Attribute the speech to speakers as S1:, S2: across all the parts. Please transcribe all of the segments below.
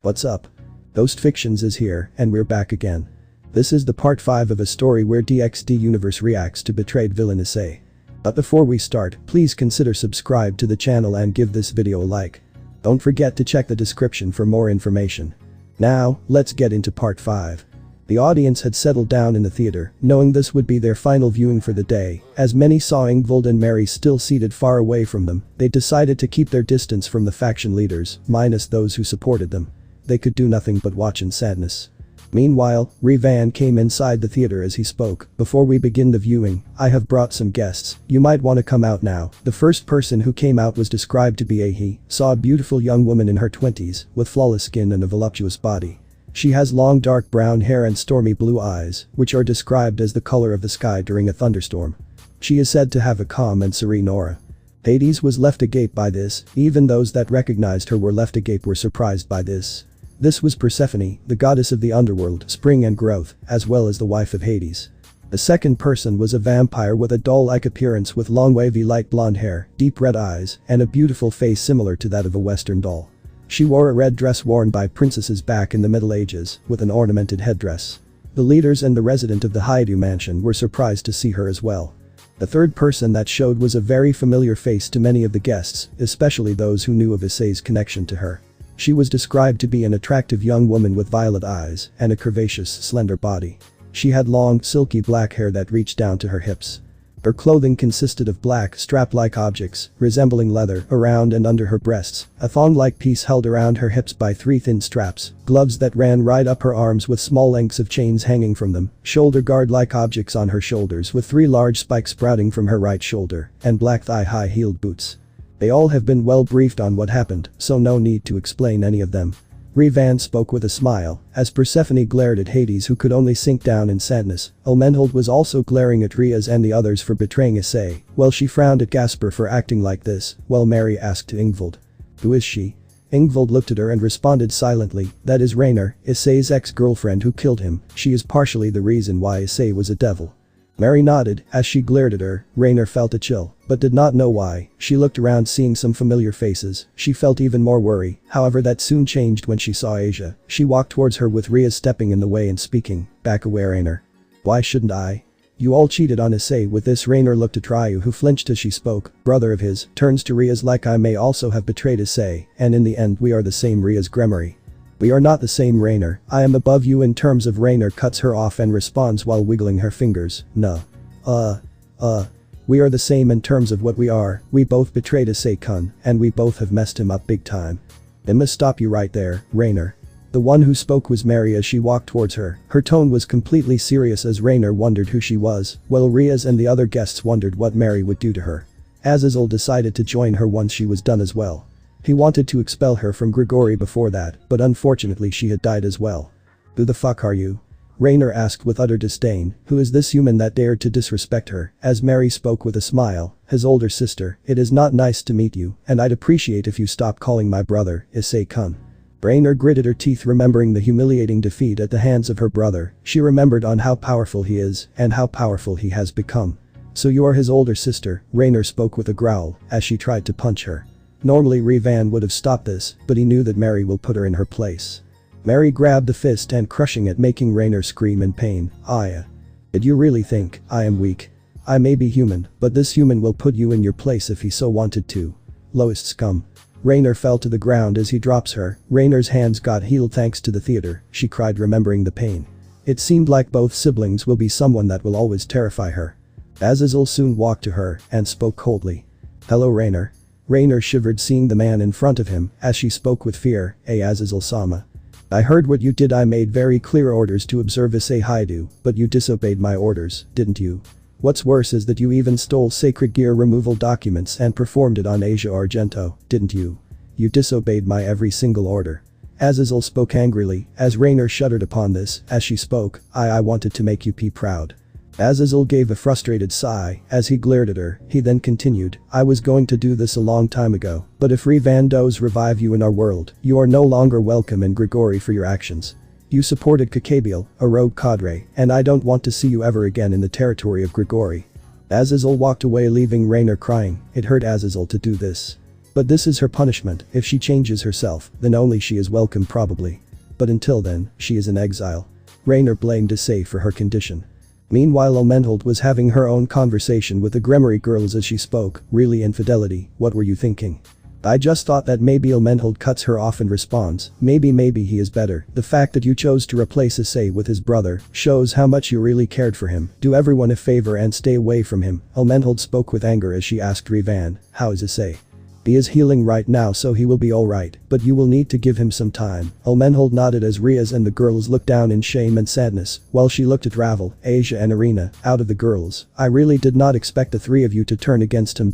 S1: What's up? Ghost Fictions is here, and we're back again. This is the part 5 of a story where DxD universe reacts to betrayed Villain-Issei. But before we start, please consider subscribe to the channel and give this video a like. Don't forget to check the description for more information. Now, let's get into part 5. The audience had settled down in the theater, knowing this would be their final viewing for the day. As many saw Ingvild and Mary still seated far away from them, they decided to keep their distance from the faction leaders, minus those who supported them. They could do nothing but watch in sadness. Meanwhile, RageRevan came inside the theater as he spoke. Before we begin the viewing, I have brought some guests. You might want to come out now. The first person who came out was described to be a he, saw a beautiful young woman in her 20s, with flawless skin and a voluptuous body. She has long dark brown hair and stormy blue eyes, which are described as the color of the sky during a thunderstorm. She is said to have a calm and serene aura. Hades was left agape by this, even those that recognized her were left agape were surprised by this. This was Persephone, the goddess of the underworld, spring and growth, as well as the wife of Hades. The second person was a vampire with a doll-like appearance with long wavy light blonde hair, deep red eyes, and a beautiful face similar to that of a Western doll. She wore a red dress worn by princesses back in the Middle Ages, with an ornamented headdress. The leaders and the resident of the Hyoudou mansion were surprised to see her as well. The third person that showed was a very familiar face to many of the guests, especially those who knew of Issei's connection to her. She was described to be an attractive young woman with violet eyes and a curvaceous, slender body. She had long, silky black hair that reached down to her hips. Her clothing consisted of black, strap-like objects, resembling leather, around and under her breasts, a thong-like piece held around her hips by 3 thin straps, gloves that ran right up her arms with small lengths of chains hanging from them, shoulder guard-like objects on her shoulders with 3 large spikes sprouting from her right shoulder, and black thigh-high heeled boots. They all have been well briefed on what happened, so no need to explain any of them. RageRevan spoke with a smile, as Persephone glared at Hades who could only sink down in sadness. Orlmenold was also glaring at Riaz and the others for betraying Issei, while she frowned at Gasper for acting like this, while Mary asked to Ingvild. Who is she? Ingvild looked at her and responded silently, that is Rainer, Issei's ex-girlfriend who killed him. She is partially the reason why Issei was a devil. Mary nodded, as she glared at her. Rainer felt a chill, but did not know why. She looked around seeing some familiar faces. She felt even more worry, however that soon changed when she saw Asia. She walked towards her with Riaz stepping in the way and speaking, back away Rainer. Why shouldn't I? You all cheated on Issei. With this Rainer looked at Ryu who flinched as she spoke. Brother of his, turns to Riaz like I may also have betrayed Issei, and in the end we are the same. Riaz Gremory. We are not the same Rainer. I am above you in terms of. Rainer cuts her off and responds while wiggling her fingers. No. We are the same in terms of what we are. We both betrayed Issei-kun, and we both have messed him up big time. I must stop you right there, Rainer. The one who spoke was Mary as she walked towards her. Her tone was completely serious as Rainer wondered who she was, while Riaz and the other guests wondered what Mary would do to her. Azazel decided to join her once she was done as well. He wanted to expel her from Grigori before that, but unfortunately she had died as well. Who the fuck are you? Rainer asked with utter disdain. Who is this human that dared to disrespect her? As Mary spoke with a smile, his older sister. It is not nice to meet you, and I'd appreciate if you stop calling my brother Issei-kun. Rainer gritted her teeth remembering the humiliating defeat at the hands of her brother. She remembered on how powerful he is and how powerful he has become. So you are his older sister, Rainer spoke with a growl as she tried to punch her. Normally RageRevan would have stopped this, but he knew that Mary will put her in her place. Mary grabbed the fist and crushing it making Rainer scream in pain. Did you really think I am weak? I may be human, but this human will put you in your place if he so wanted to. Lowest scum. Rainer fell to the ground as he drops her. Rainer's hands got healed thanks to the theater, she cried remembering the pain. It seemed like both siblings will be someone that will always terrify her. Azazel soon walked to her and spoke coldly. Hello Rainer. Rainer shivered seeing the man in front of him as she spoke with fear. Azazel-sama. I heard what you did. I made very clear orders to observe Issei Hyoudou, but you disobeyed my orders, didn't you? What's worse is that you even stole sacred gear removal documents and performed it on Asia Argento, didn't you? You disobeyed my every single order. Azazel spoke angrily as Rainer shuddered upon this as she spoke. I wanted to make you proud. Azazel gave a frustrated sigh as he glared at her. He then continued, I was going to do this a long time ago, but if RageRevan does revive you in our world, you are no longer welcome in Grigori for your actions. You supported Kakabiel, a rogue cadre, and I don't want to see you ever again in the territory of Grigori. Azazel walked away leaving Rainer crying. It hurt Azazel to do this. But this is her punishment. If she changes herself, then only she is welcome probably. But until then, she is in exile. Rainer blamed Issei for her condition. Meanwhile, Orlmenold was having her own conversation with the Gremory girls as she spoke. Really, infidelity, what were you thinking? I just thought that maybe Orlmenold cuts her off and responds, maybe he is better. The fact that you chose to replace Issei with his brother shows how much you really cared for him. Do everyone a favor and stay away from him. Orlmenold spoke with anger as she asked Revan, how is Issei? He is healing right now, so he will be alright, but you will need to give him some time. Orlmenold nodded as Riaz and the girls looked down in shame and sadness, while she looked at Ravel, Asia and Arena. Out of the girls, I really did not expect the three of you to turn against him.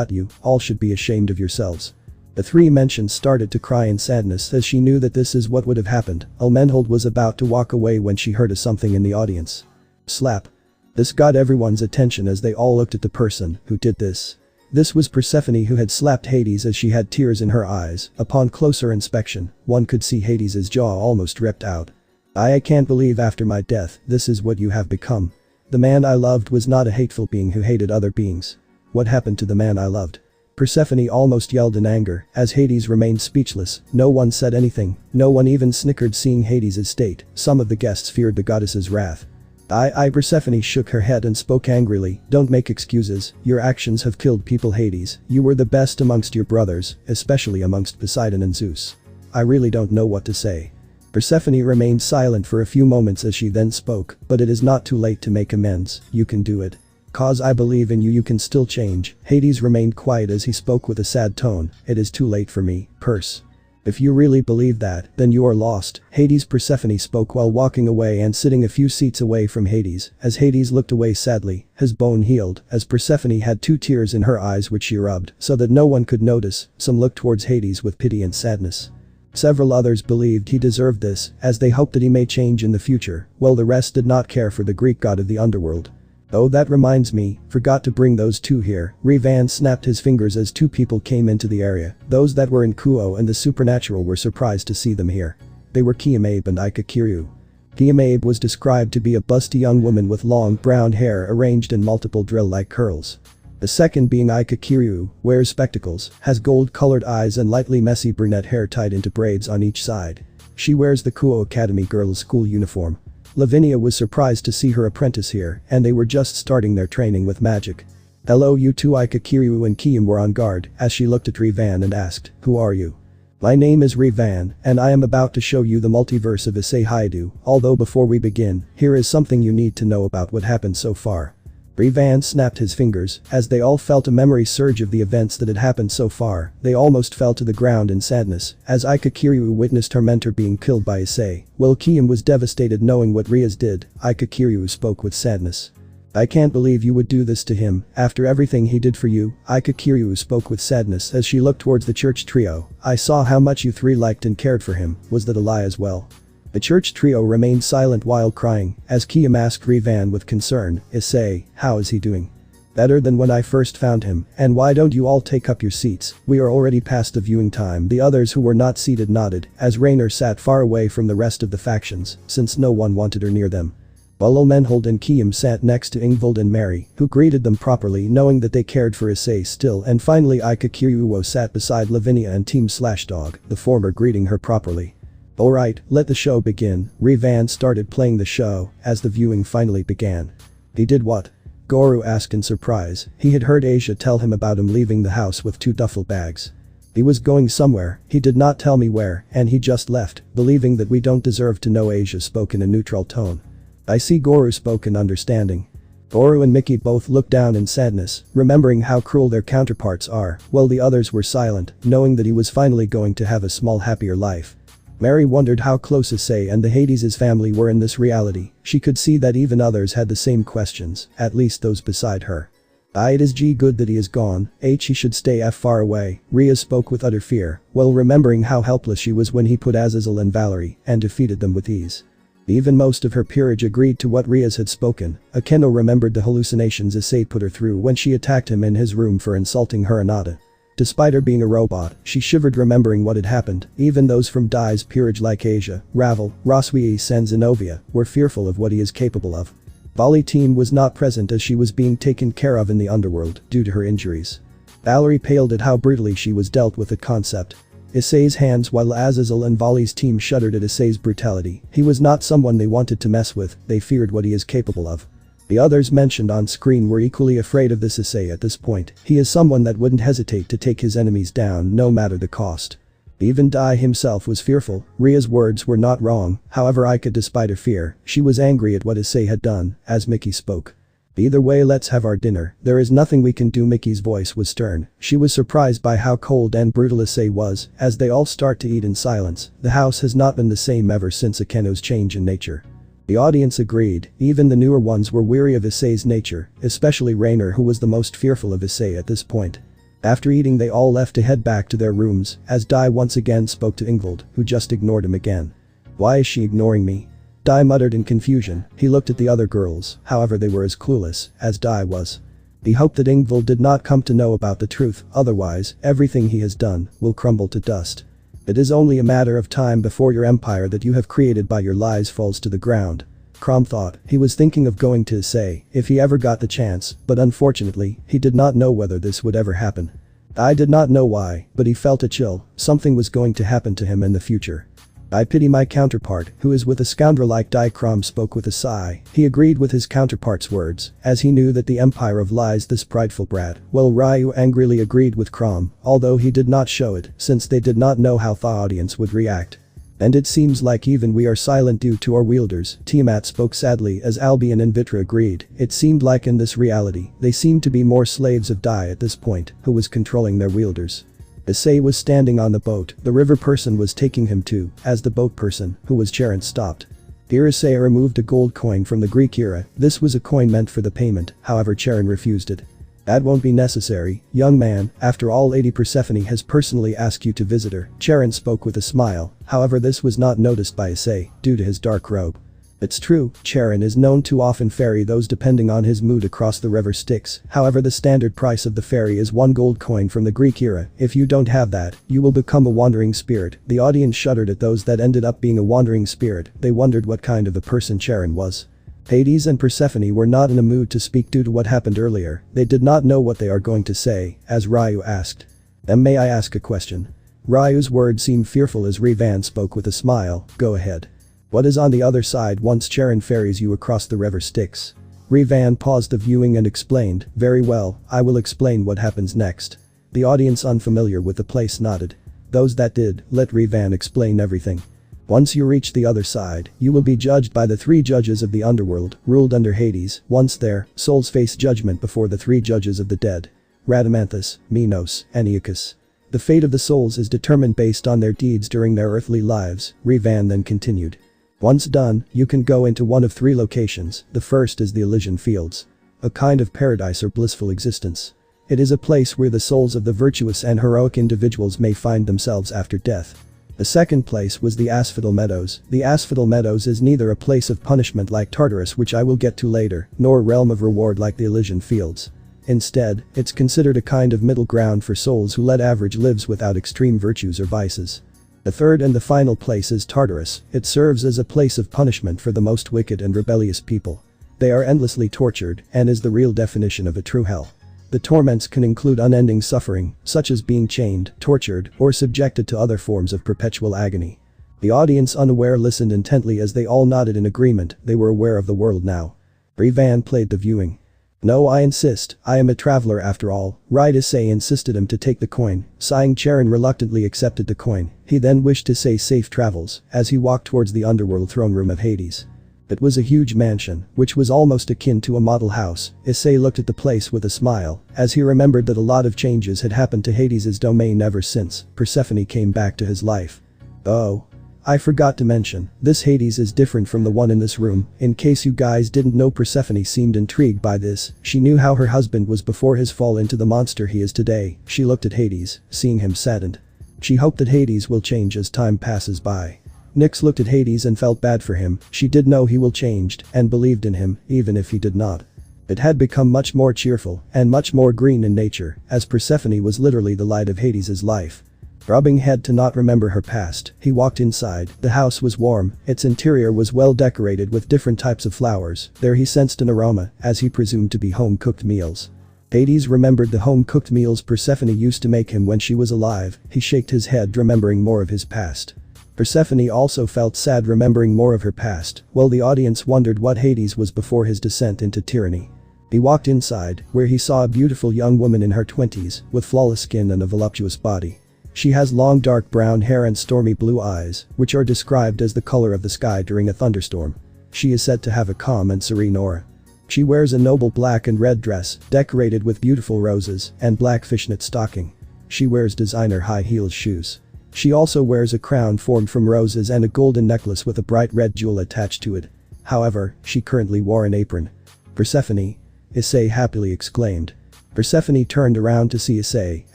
S1: You all should be ashamed of yourselves. The three mentions started to cry in sadness as she knew that this is what would have happened. Orlmenold was about to walk away when she heard something in the audience. Slap. This got everyone's attention as they all looked at the person who did this. This was Persephone, who had slapped Hades as she had tears in her eyes. Upon closer inspection, one could see Hades' jaw almost ripped out. I can't believe after my death, this is what you have become. The man I loved was not a hateful being who hated other beings. What happened to the man I loved? Persephone almost yelled in anger as Hades remained speechless. No one said anything, no one even snickered seeing Hades' state. Some of the guests feared the goddess's wrath. Persephone shook her head and spoke angrily, don't make excuses, your actions have killed people. Hades, you were the best amongst your brothers, especially amongst Poseidon and Zeus. I really don't know what to say. Persephone remained silent for a few moments as she then spoke, but it is not too late to make amends, you can do it. Cause I believe in you, you can still change. Hades remained quiet as he spoke with a sad tone, it is too late for me, Perse. If you really believe that, then you are lost. Hades. Persephone spoke while walking away and sitting a few seats away from Hades. As Hades looked away sadly, his bone healed, as Persephone had 2 tears in her eyes which she rubbed so that no one could notice. Some looked towards Hades with pity and sadness. Several others believed he deserved this, as they hoped that he may change in the future, while the rest did not care for the Greek god of the underworld. Oh, that reminds me, forgot to bring those 2 here. Revan snapped his fingers as 2 people came into the area. Those that were in Kuo and the supernatural were surprised to see them here. They were Kiyomabe and Ikakiryu. Kiyomabe was described to be a busty young woman with long brown hair arranged in multiple drill-like curls. The second being Ikakiryu, wears spectacles, has gold-colored eyes and lightly messy brunette hair tied into braids on each side. She wears the Kuo Academy girls' school uniform. Lavinia was surprised to see her apprentice here, and they were just starting their training with magic. Hello you two. Ikakiryu and Kiyum were on guard as she looked at Revan and asked, who are you? My name is Revan, and I am about to show you the multiverse of Issei Hyoudou, although before we begin, here is something you need to know about what happened so far. Revan snapped his fingers as they all felt a memory surge of the events that had happened so far. They almost fell to the ground in sadness as Ikakiryu witnessed her mentor being killed by Issei. While Kiyum was devastated knowing what Riaz did, Ikakiryu spoke with sadness. I can't believe you would do this to him after everything he did for you. Ikakiryu spoke with sadness as she looked towards the church trio. I saw how much you 3 liked and cared for him, was that a lie as well? The church trio remained silent while crying as Kiyum asked Revan with concern, Issei, how is he doing? Better than when I first found him, and why don't you all take up your seats, we are already past the viewing time. The others who were not seated nodded as Rainer sat far away from the rest of the factions since no one wanted her near them. While Orlmenold and Kiyum sat next to Ingvild and Mary, who greeted them properly knowing that they cared for Issei still, and finally Ikakiryu sat beside Lavinia and Team Slashdog, the former greeting her properly. Alright, let the show begin. Revan started playing the show as the viewing finally began. He did what? Goro asked in surprise. He had heard Asia tell him about him leaving the house with 2 duffel bags. He was going somewhere, he did not tell me where, and he just left, believing that we don't deserve to know. Asia spoke in a neutral tone. I see. Goro spoke in understanding. Goro and Mickey both looked down in sadness, remembering how cruel their counterparts are, while the others were silent, knowing that he was finally going to have a small happier life. Mary wondered how close Issei and the Hades' family were in this reality. She could see that even others had the same questions, at least those beside her. It is good that he is gone. He should stay far away. Rhea spoke with utter fear, while remembering how helpless she was when he put Azazel and Valerie and defeated them with ease. Even most of her peerage agreed to what Rhea had spoken. Akeno remembered the hallucinations Issei put her through when she attacked him in his room for insulting her Anata. Despite her being a robot, she shivered remembering what had happened. Even those from Dai's peerage like Asia, Ravel, Roswee, and Zenobia were fearful of what he is capable of. Vali team was not present as she was being taken care of in the underworld due to her injuries. Valerie paled at how brutally she was dealt with the concept. Issei's hands while Azazel and Vali's team shuddered at Issei's brutality. He was not someone they wanted to mess with, they feared what he is capable of. The others mentioned on screen were equally afraid of this Issei at this point. He is someone that wouldn't hesitate to take his enemies down no matter the cost. Even Dai himself was fearful. Ria's words were not wrong, however despite her fear, she was angry at what Issei had done, as Mickey spoke. Either way, let's have our dinner, there is nothing we can do. Mickey's voice was stern. She was surprised by how cold and brutal Issei was, as they all start to eat in silence. The house has not been the same ever since Akeno's change in nature. The audience agreed, even the newer ones were weary of Issei's nature, especially Rainer, who was the most fearful of Issei at this point. After eating they all left to head back to their rooms, as Dai once again spoke to Ingvild, who just ignored him again. Why is she ignoring me? Dai muttered in confusion. He looked at the other girls, however they were as clueless as Dai was. He hoped that Ingvild did not come to know about the truth, otherwise, everything he has done will crumble to dust. It is only a matter of time before your empire that you have created by your lies falls to the ground. Crom thought. He was thinking of going to Issei if he ever got the chance, but unfortunately, he did not know whether this would ever happen. I did not know why, but he felt a chill. Something was going to happen to him in the future. I pity my counterpart, who is with a scoundrel like Dai. Crom spoke with a sigh. He agreed with his counterpart's words, as he knew that the empire of lies, this prideful brat. Well, Ryu angrily agreed with Crom, although he did not show it, since they did not know how the audience would react. And it seems like even we are silent due to our wielders, Tiamat spoke sadly as Albion and Vitra agreed. It seemed like in this reality, they seemed to be more slaves of Dai at this point, who was controlling their wielders. Issei was standing on the boat, the river person was taking him to, as the boat person, who was Charon, stopped. Dear Issei removed a gold coin from the Greek era. This was a coin meant for the payment, however Charon refused it. That won't be necessary, young man, after all Lady Persephone has personally asked you to visit her, Charon spoke with a smile, however this was not noticed by Issei, due to his dark robe. It's true, Charon is known to often ferry those depending on his mood across the river Styx, however the standard price of the ferry is 1 gold coin from the Greek era. If you don't have that, you will become a wandering spirit. The audience shuddered at those that ended up being a wandering spirit. They wondered what kind of a person Charon was. Hades and Persephone were not in a mood to speak due to what happened earlier. They did not know what they are going to say, as Ryu asked. May I ask a question? Ryu's words seemed fearful as Revan spoke with a smile. Go ahead. What is on the other side once Charon ferries you across the river Styx? Revan paused the viewing and explained. Very well, I will explain what happens next. The audience unfamiliar with the place nodded. Those that did, let Revan explain everything. Once you reach the other side, you will be judged by the 3 judges of the underworld, ruled under Hades. Once there, souls face judgment before the 3 judges of the dead. Rhadamanthus, Minos, and Aeacus. The fate of the souls is determined based on their deeds during their earthly lives, Revan then continued. Once done, you can go into one of 3 locations. The first is the Elysian Fields. A kind of paradise or blissful existence. It is a place where the souls of the virtuous and heroic individuals may find themselves after death. The second place was the Asphodel Meadows. The Asphodel Meadows is neither a place of punishment like Tartarus, which I will get to later, nor a realm of reward like the Elysian Fields. Instead, it's considered a kind of middle ground for souls who led average lives without extreme virtues or vices. The third and the final place is Tartarus. It serves as a place of punishment for the most wicked and rebellious people. They are endlessly tortured and is the real definition of a true hell. The torments can include unending suffering, such as being chained, tortured, or subjected to other forms of perpetual agony. The audience unaware listened intently as they all nodded in agreement. They were aware of the world now. Revan played the viewing. No, I insist, I am a traveler after all. Right, Issei insisted him to take the coin. Sighing, Charon reluctantly accepted the coin. He then wished Issei safe travels as he walked towards the underworld throne room of Hades. It was a huge mansion, which was almost akin to a model house. Issei looked at the place with a smile, as he remembered that a lot of changes had happened to Hades' domain ever since Persephone came back to his life. Oh. I forgot to mention, this Hades is different from the one in this room. In case you guys didn't know, Persephone seemed intrigued by this. She knew how her husband was before his fall into the monster he is today. She looked at Hades, seeing him saddened. She hoped that Hades will change as time passes by. Nyx looked at Hades and felt bad for him. She did know he will changed and believed in him, even if he did not. It had become much more cheerful and much more green in nature, as Persephone was literally the light of Hades' life. Rubbing head to not remember her past, he walked inside. The house was warm, its interior was well decorated with different types of flowers. There he sensed an aroma, as he presumed to be home-cooked meals. Hades remembered the home-cooked meals Persephone used to make him when she was alive. He shook his head, remembering more of his past. Persephone also felt sad, remembering more of her past, while the audience wondered what Hades was before his descent into tyranny. He walked inside, where he saw a beautiful young woman in her 20s, with flawless skin and a voluptuous body. She has long dark brown hair and stormy blue eyes, which are described as the color of the sky during a thunderstorm. She is said to have a calm and serene aura. She wears a noble black and red dress, decorated with beautiful roses, and black fishnet stocking. She wears designer high-heeled shoes. She also wears a crown formed from roses and a golden necklace with a bright red jewel attached to it. However, she currently wore an apron. "Persephone!" Issei happily exclaimed. Persephone turned around to see Issei,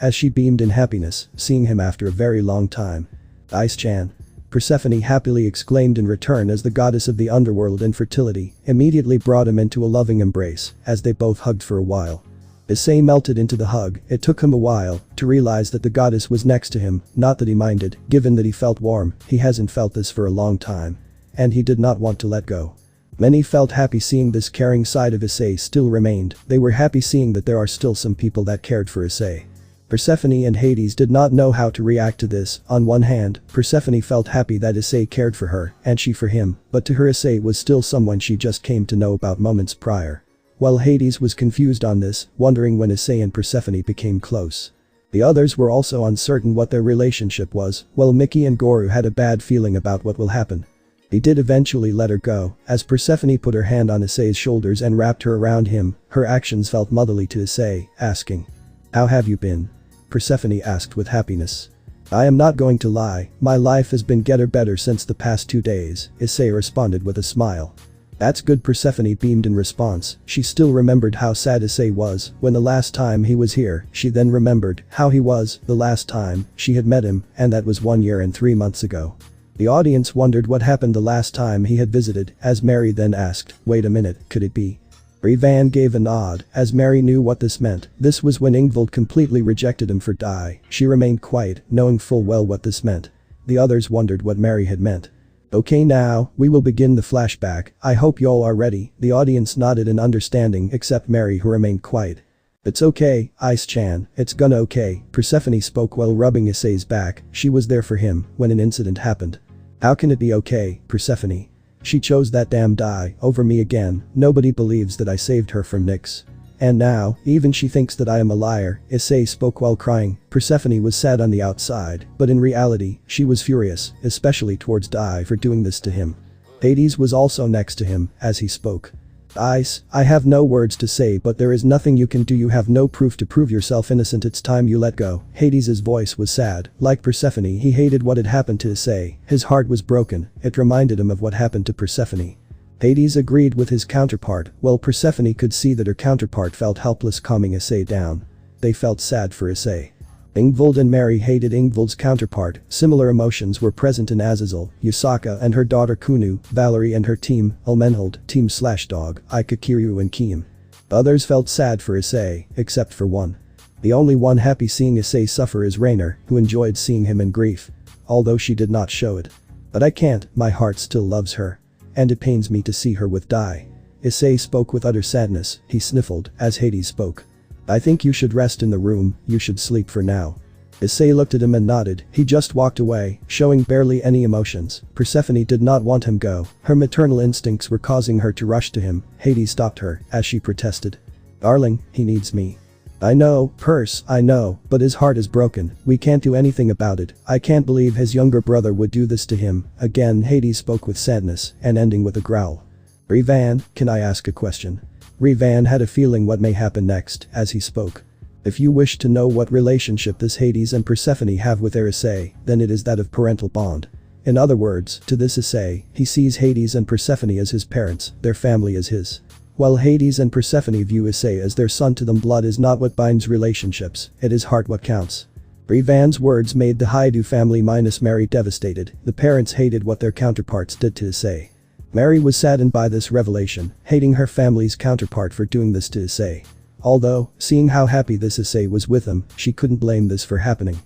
S1: as she beamed in happiness, seeing him after a very long time. "Ice-chan!" Persephone happily exclaimed in return, as the goddess of the underworld and fertility immediately brought him into a loving embrace, as they both hugged for a while. Issei melted into the hug. It took him a while to realize that the goddess was next to him, not that he minded, given that he felt warm. He hasn't felt this for a long time. And he did not want to let go. Many felt happy seeing this caring side of Issei still remained. They were happy seeing that there are still some people that cared for Issei. Persephone and Hades did not know how to react to this. On one hand, Persephone felt happy that Issei cared for her, and she for him, but to her Issei was still someone she just came to know about moments prior. While Hades was confused on this, wondering when Issei and Persephone became close. The others were also uncertain what their relationship was, while Mickey and Goru had a bad feeling about what will happen. He did eventually let her go, as Persephone put her hand on Issei's shoulders and wrapped her around him. Her actions felt motherly to Issei, asking, "How have you been?" Persephone asked with happiness. "I am not going to lie, my life has been getting better since the past 2 days, Issei responded with a smile. "That's good," Persephone beamed in response. She still remembered how sad Issei was when the last time he was here. She then remembered how he was the last time she had met him, and that was 1 year and 3 months ago. The audience wondered what happened the last time he had visited, as Mary then asked, "Wait a minute, could it be?" RageRevan gave a nod, as Mary knew what this meant. This was when Ingvild completely rejected him for Di. She remained quiet, knowing full well what this meant. The others wondered what Mary had meant. "Okay, now, we will begin the flashback. I hope y'all are ready." The audience nodded in understanding, except Mary, who remained quiet. "It's okay, Ice-chan, it's gonna okay," Persephone spoke while rubbing Issei's back. She was there for him when an incident happened. "How can it be okay, Persephone? She chose that damn Di over me again. Nobody believes that I saved her from Nyx. And now, even she thinks that I am a liar," Issei spoke while crying. Persephone was sad on the outside, but in reality, she was furious, especially towards Di for doing this to him. Hades was also next to him as he spoke. "Ice, I have no words to say, but there is nothing you can do. You have no proof to prove yourself innocent. It's time you let go." Hades' voice was sad. Like Persephone, he hated what had happened to Issei. His heart was broken. It reminded him of what happened to Persephone. Hades agreed with his counterpart, while Persephone could see that her counterpart felt helpless, calming Issei down. They felt sad for Issei. Ingvild and Mary hated Ingvild's counterpart. Similar emotions were present in Azazel, Yusaka and her daughter Kunu, Valerie and her team, Orlmenold, Team Slashdog, Ikakiryu and Kim. Others felt sad for Issei, except for one. The only one happy seeing Issei suffer is Rainer, who enjoyed seeing him in grief. Although she did not show it. "But I can't, my heart still loves her. And it pains me to see her with Di." Issei spoke with utter sadness. He sniffled as Hades spoke. "I think you should rest in the room, you should sleep for now." Issei looked at him and nodded. He just walked away, showing barely any emotions. Persephone did not want him go. Her maternal instincts were causing her to rush to him. Hades stopped her as she protested. "Darling, he needs me." "I know, Perse, I know, but his heart is broken. We can't do anything about it. I can't believe his younger brother would do this to him." Again Hades spoke with sadness and ending with a growl. "RageRevan, can I ask a question?" RageRevan had a feeling what may happen next as he spoke. "If you wish to know what relationship this Hades and Persephone have with their Issei, then it is that of parental bond. In other words, to this Issei, he sees Hades and Persephone as his parents, their family as his. While Hades and Persephone view Issei as their son, to them blood is not what binds relationships, it is heart what counts." RageRevan's words made the Hyoudou family minus Mary devastated. The parents hated what their counterparts did to Issei. Mary was saddened by this revelation, hating her family's counterpart for doing this to Issei. Although, seeing how happy this Issei was with him, she couldn't blame this for happening.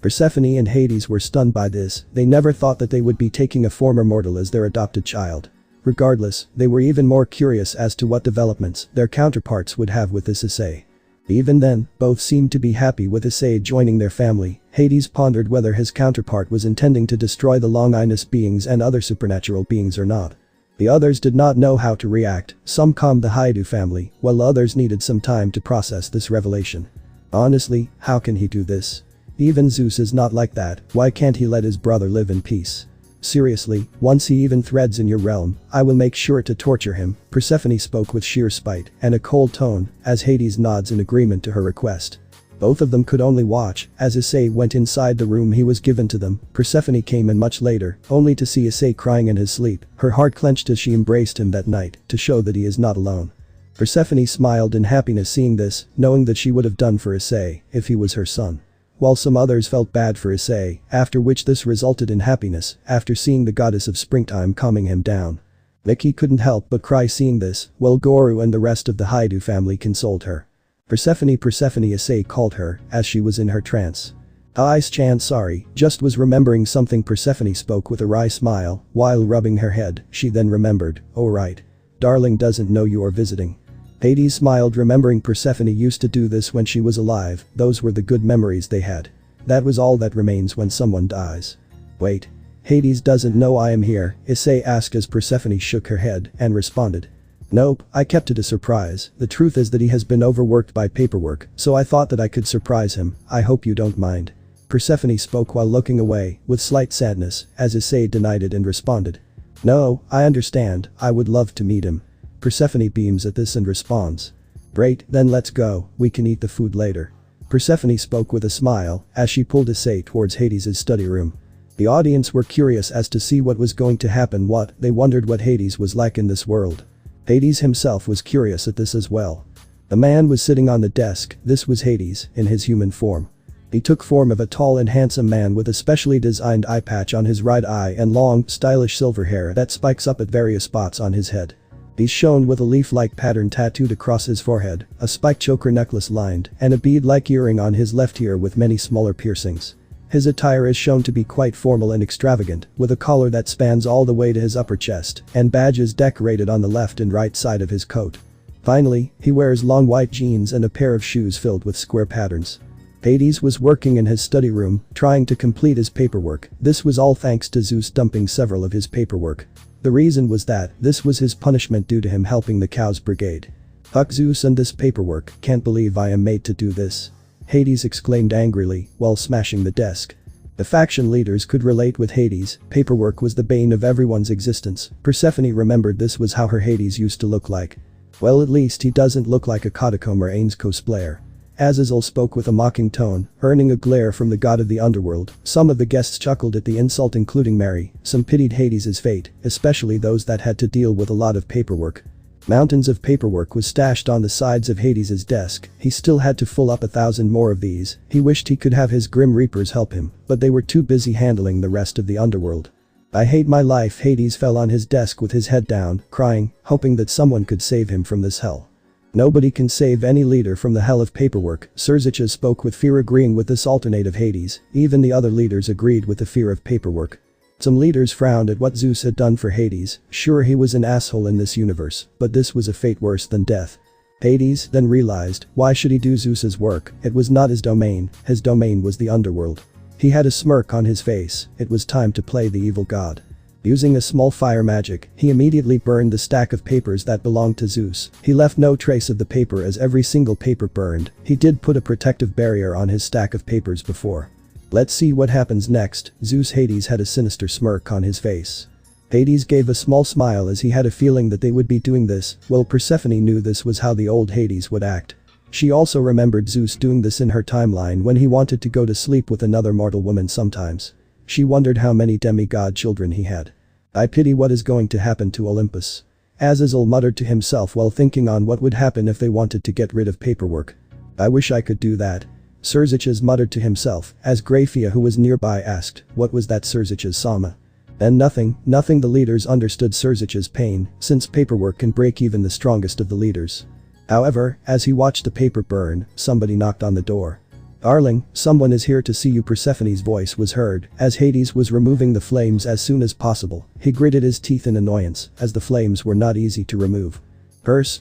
S1: Persephone and Hades were stunned by this. They never thought that they would be taking a former mortal as their adopted child. Regardless, they were even more curious as to what developments their counterparts would have with this Issei. Even then, both seemed to be happy with Issei joining their family. Hades pondered whether his counterpart was intending to destroy the Longinus beings and other supernatural beings or not. The others did not know how to react, some calmed the Hyoudou family, while others needed some time to process this revelation. Honestly, how can he do this? Even Zeus is not like that, why can't he let his brother live in peace? Seriously, once he even threads in your realm, I will make sure to torture him, Persephone spoke with sheer spite and a cold tone, as Hades nods in agreement to her request. Both of them could only watch, as Issei went inside the room he was given to them. Persephone came in much later, only to see Issei crying in his sleep, her heart clenched as she embraced him that night, to show that he is not alone. Persephone smiled in happiness seeing this, knowing that she would have done for Issei, if he was her son. While some others felt bad for Issei, after which this resulted in happiness, after seeing the goddess of springtime calming him down. Mickey couldn't help but cry seeing this, while Goru and the rest of the Hyoudou family consoled her. Persephone Issei called her, as she was in her trance. Ice-chan sorry, just was remembering something Persephone spoke with a wry smile, while rubbing her head, she then remembered, oh right. Darling doesn't know you are visiting. Hades smiled remembering Persephone used to do this when she was alive, those were the good memories they had. That was all that remains when someone dies. Wait. Hades doesn't know I am here, Issei asked as Persephone shook her head and responded. Nope, I kept it a surprise, the truth is that he has been overworked by paperwork, so I thought that I could surprise him, I hope you don't mind. Persephone spoke while looking away, with slight sadness, as Issei denied it and responded. No, I understand, I would love to meet him. Persephone beams at this and responds. Great, then let's go, we can eat the food later. Persephone spoke with a smile, as she pulled Issei towards Hades' study room. The audience were curious as to see what was going to happen they wondered what Hades was like in this world. Hades himself was curious at this as well. The man was sitting on the desk, this was Hades, in his human form. He took form of a tall and handsome man with a specially designed eye patch on his right eye and long, stylish silver hair that spikes up at various spots on his head. He's shown with a leaf-like pattern tattooed across his forehead, a spiked choker necklace lined, and a bead-like earring on his left ear with many smaller piercings. His attire is shown to be quite formal and extravagant, with a collar that spans all the way to his upper chest, and badges decorated on the left and right side of his coat. Finally, he wears long white jeans and a pair of shoes filled with square patterns. Hades was working in his study room, trying to complete his paperwork, this was all thanks to Zeus dumping several of his paperwork. The reason was that this was his punishment due to him helping the Cows Brigade. Fuck Zeus and this paperwork, can't believe I am made to do this. Hades exclaimed angrily, while smashing the desk. The faction leaders could relate with Hades, paperwork was the bane of everyone's existence, Persephone remembered this was how her Hades used to look like. Well at least he doesn't look like a Kodakome or Ains cosplayer. Azazel spoke with a mocking tone, earning a glare from the god of the underworld. Some of the guests chuckled at the insult including Mary, some pitied Hades' fate, especially those that had to deal with a lot of paperwork. Mountains of paperwork was stashed on the sides of Hades' desk, he still had to fill up 1,000 more of these, he wished he could have his Grim Reapers help him, but they were too busy handling the rest of the underworld. I hate my life Hades fell on his desk with his head down, crying, hoping that someone could save him from this hell. Nobody can save any leader from the hell of paperwork, Serziches spoke with fear agreeing with this alternate of Hades, even the other leaders agreed with the fear of paperwork. Some leaders frowned at what Zeus had done for Hades, sure he was an asshole in this universe, but this was a fate worse than death. Hades then realized, why should he do Zeus's work, it was not his domain was the underworld. He had a smirk on his face, it was time to play the evil god. Using a small fire magic, he immediately burned the stack of papers that belonged to Zeus. He left no trace of the paper as every single paper burned, he did put a protective barrier on his stack of papers before. Let's see what happens next, Zeus Hades had a sinister smirk on his face. Hades gave a small smile as he had a feeling that they would be doing this, well Persephone knew this was how the old Hades would act. She also remembered Zeus doing this in her timeline when he wanted to go to sleep with another mortal woman sometimes. She wondered how many demigod children he had. I pity what is going to happen to Olympus. Azazel muttered to himself while thinking on what would happen if they wanted to get rid of paperwork. I wish I could do that. Serziches muttered to himself, as Graphia who was nearby asked, what was that Serziches Sama? And nothing the leaders understood Serziches' pain, since paperwork can break even the strongest of the leaders. However, as he watched the paper burn, somebody knocked on the door. Darling, someone is here to see you Persephone's voice was heard, as Hades was removing the flames as soon as possible, he gritted his teeth in annoyance, as the flames were not easy to remove.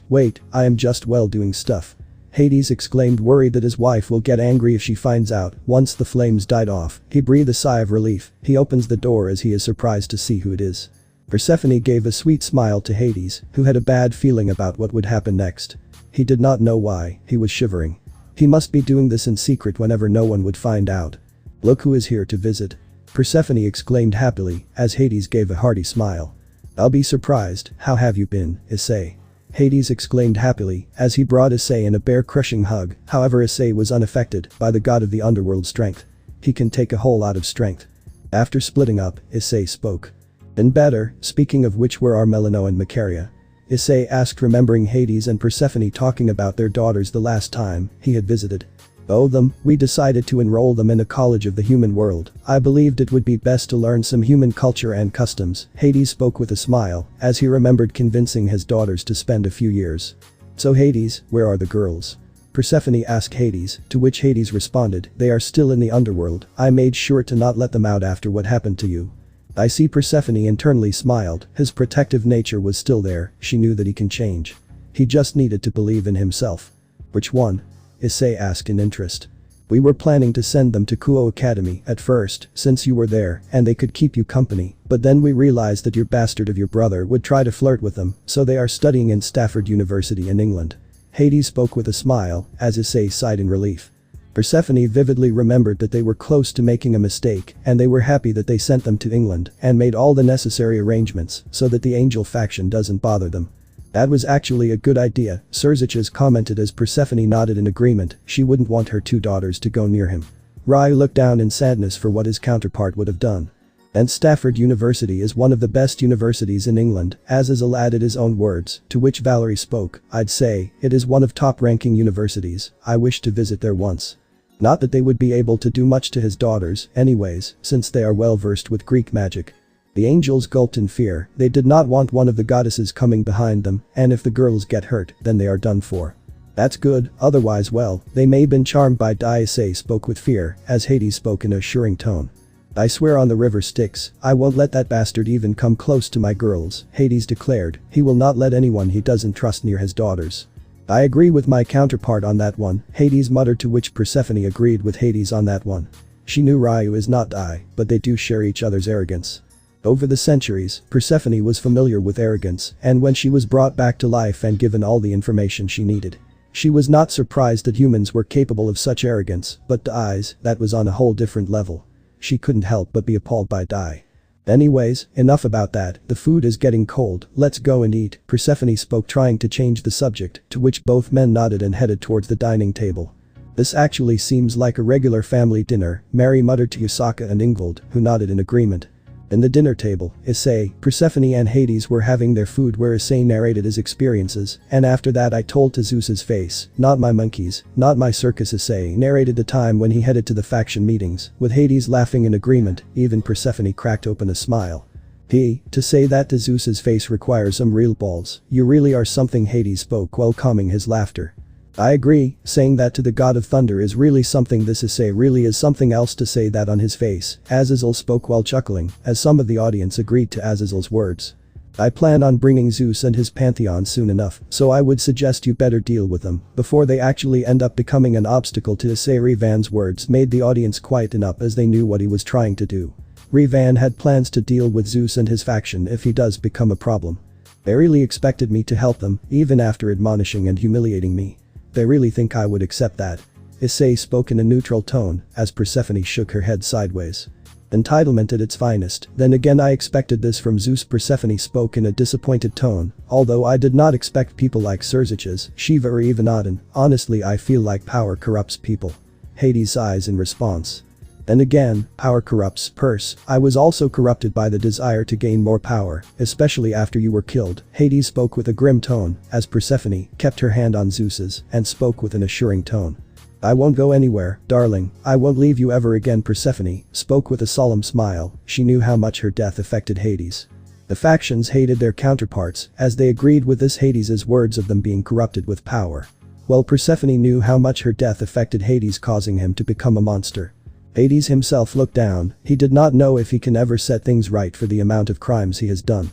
S1: Wait, I am just doing stuff. Hades exclaimed, worried that his wife will get angry if she finds out. Once the flames died off, he breathed a sigh of relief. He opens the door as he is surprised to see who it is. Persephone gave a sweet smile to Hades, who had a bad feeling about what would happen next. He did not know why, he was shivering. He must be doing this in secret whenever no one would find out. Look who is here to visit. Persephone exclaimed happily, as Hades gave a hearty smile. I'll be surprised, how have you been, Issei? Hades exclaimed happily, as he brought Issei in a bear-crushing hug. However, Issei was unaffected by the god of the underworld strength. He can take a whole lot of strength. After splitting up, Issei spoke. And better, speaking of which, where are Melano and Macaria? Issei asked, remembering Hades and Persephone talking about their daughters the last time he had visited. Oh, them, we decided to enroll them in a college of the human world. I believed it would be best to learn some human culture and customs. Hades spoke with a smile, as he remembered convincing his daughters to spend a few years. So Hades, where are the girls? Persephone asked Hades, to which Hades responded, they are still in the underworld. I made sure to not let them out after what happened to you. I see. Persephone internally smiled. His protective nature was still there. She knew that he can change. He just needed to believe in himself. Which one? Issei asked in interest. We were planning to send them to Kuo Academy at first, since you were there and they could keep you company, but then we realized that your bastard of your brother would try to flirt with them, so they are studying in Stafford University in England. Hades spoke with a smile, as Issei sighed in relief. Persephone vividly remembered that they were close to making a mistake, and they were happy that they sent them to England and made all the necessary arrangements so that the angel faction doesn't bother them. That was actually a good idea, Cerziches commented as Persephone nodded in agreement. She wouldn't want her two daughters to go near him. Rai looked down in sadness for what his counterpart would have done. And Stafford University is one of the best universities in England, Azazel added his own words, to which Valerie spoke. I'd say, it is one of top-ranking universities. I wish to visit there once. Not that they would be able to do much to his daughters, anyways, since they are well versed with Greek magic. The angels gulped in fear. They did not want one of the goddesses coming behind them, and if the girls get hurt, then they are done for. That's good, otherwise, well, they may have been charmed by Issei spoke with fear, as Hades spoke in a assuring tone. I swear on the river Styx, I won't let that bastard even come close to my girls, Hades declared. He will not let anyone he doesn't trust near his daughters. I agree with my counterpart on that one, Hades muttered, to which Persephone agreed with Hades on that one. She knew Ryu is not I, but they do share each other's arrogance. Over the centuries, Persephone was familiar with arrogance, and when she was brought back to life and given all the information she needed, she was not surprised that humans were capable of such arrogance, but to eyes, that was on a whole different level. She couldn't help but be appalled by Dai. Anyways, enough about that, the food is getting cold, let's go and eat, Persephone spoke, trying to change the subject, to which both men nodded and headed towards the dining table. This actually seems like a regular family dinner, Mary muttered to Yusaka and Ingvald, who nodded in agreement. In the dinner table, Issei, Persephone and Hades were having their food where Issei narrated his experiences, and after that I told to Zeus's face, not my monkeys, not my circus. Issei narrated the time when he headed to the faction meetings, with Hades laughing in agreement. Even Persephone cracked open a smile. To say that to Zeus's face requires some real balls. You really are something, Hades spoke while calming his laughter. I agree, saying that to the god of thunder is really something. This Issei really is something else to say that on his face, Azazel spoke while chuckling, as some of the audience agreed to Azazel's words. I plan on bringing Zeus and his pantheon soon enough, so I would suggest you better deal with them before they actually end up becoming an obstacle. To Issei-Revan's words made the audience quieten up as they knew what he was trying to do. Revan had plans to deal with Zeus and his faction if he does become a problem. They really expected me to help them, even after admonishing and humiliating me. They really think I would accept that? Issei spoke in a neutral tone, as Persephone shook her head sideways. Entitlement at its finest. Then again, I expected this from Zeus. Persephone spoke in a disappointed tone, although I did not expect people like Cerziches, Shiva or even Odin. Honestly, I feel like power corrupts people. Hades sighs in response. Then again, power corrupts. Perse, I was also corrupted by the desire to gain more power, especially after you were killed. Hades spoke with a grim tone, as Persephone kept her hand on Zeus's and spoke with an assuring tone. I won't go anywhere, darling, I won't leave you ever again. Persephone spoke with a solemn smile. She knew how much her death affected Hades. The factions hated their counterparts, as they agreed with this Hades's words of them being corrupted with power. Well, Persephone knew how much her death affected Hades, causing him to become a monster. Hades himself looked down. He did not know if he can ever set things right for the amount of crimes he has done.